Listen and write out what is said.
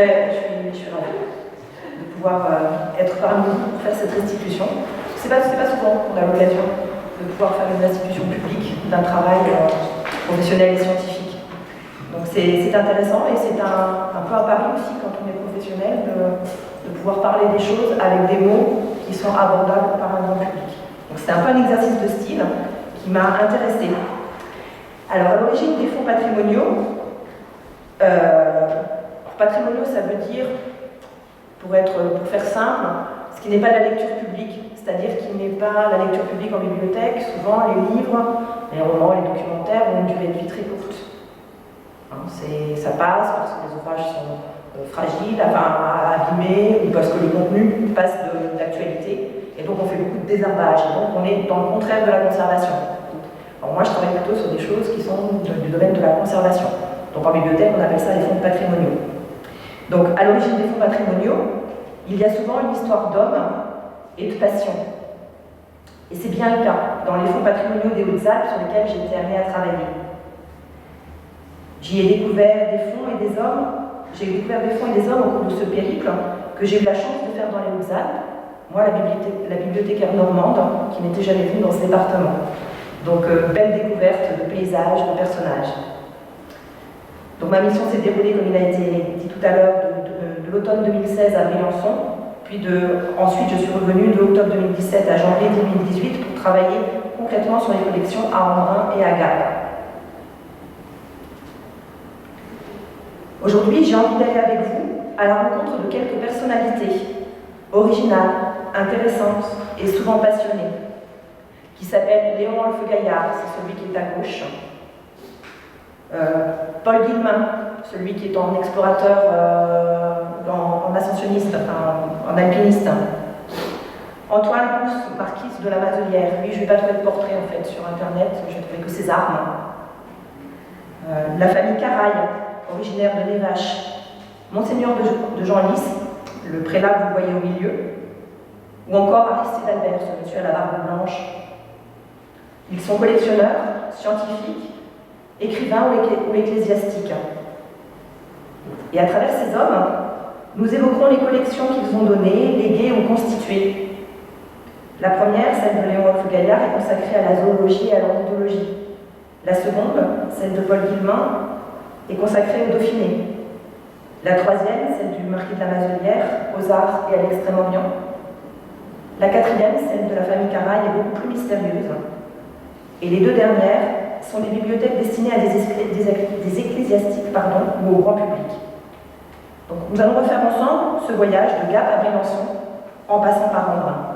je suis ravie de pouvoir être parmi vous pour faire cette restitution. C'est pas souvent qu'on a l'occasion de pouvoir faire une restitution publique d'un travail professionnel et scientifique. Donc c'est intéressant et c'est un peu un pari aussi quand on est professionnel de pouvoir parler des choses avec des mots qui sont abordables par un grand public. Donc c'est un peu un exercice de style qui m'a intéressée. Alors à l'origine des fonds patrimoniaux, patrimoniaux ça veut dire, pour faire simple, ce qui n'est pas la lecture publique, c'est-à-dire qui n'est pas la lecture publique en bibliothèque. Souvent les livres, les romans, les documentaires ont une durée de vie très courte. Ça passe parce que les ouvrages sont fragiles, abîmés, ou parce que le contenu passe de l'actualité, et donc on fait beaucoup de désherbage, et donc on est dans le contraire de la conservation. Alors moi je travaille plutôt sur des choses qui sont du domaine de la conservation. Donc en bibliothèque on appelle ça les fonds patrimoniaux. Donc à l'origine des fonds patrimoniaux, il y a souvent une histoire d'homme et de passion. Et c'est bien le cas dans les fonds patrimoniaux des Hautes-Alpes sur lesquels j'ai été amenée à travailler. J'y ai découvert des fonds et des hommes. J'ai découvert des fonds et des hommes au cours de ce périple que j'ai eu la chance de faire dans les Hautes-Alpes. Moi, la bibliothécaire normande, qui n'était jamais venue dans ce département. Donc, belle découverte de paysages, de personnages. Donc, ma mission s'est déroulée, comme il a été dit tout à l'heure, de l'automne 2016 à Briançon. Puis ensuite, je suis revenue de octobre 2017 à janvier 2018 pour travailler concrètement sur les collections à Embrun et à Gap. Aujourd'hui, j'ai envie d'aller avec vous à la rencontre de quelques personnalités originales, intéressantes et souvent passionnées, qui s'appellent Léon Wolfe-Gaillard, c'est celui qui est à gauche, Paul Guillemin, celui qui est en explorateur, en ascensionniste, en alpiniste, Antoine Rousse, marquise de la Mazelière. Lui, je ne vais pas trouver de portrait en fait sur internet, je n'ai trouvé que ses armes. La famille Caraille, originaire de Névache, Monseigneur de Genlis, le prélat que vous voyez au milieu, ou encore Aristide Albert, ce monsieur à la barbe blanche. Ils sont collectionneurs, scientifiques, écrivains ou ecclésiastiques. Et à travers ces hommes, nous évoquerons les collections qu'ils ont données, léguées ou constituées. La première, celle de Léon Wolfe-Gaillard, est consacrée à la zoologie et à l'ornithologie. La seconde, celle de Paul Guillemin, est consacrée au Dauphiné. La troisième, celle du marquis de la Mazelière, aux arts et à l'Extrême-Orient. La quatrième, celle de la famille Caraille, est beaucoup plus mystérieuse. Et les deux dernières sont des bibliothèques destinées à des ecclésiastiques ou au grand public. Donc nous allons refaire ensemble ce voyage de Gap à Briançon en passant par Embrun.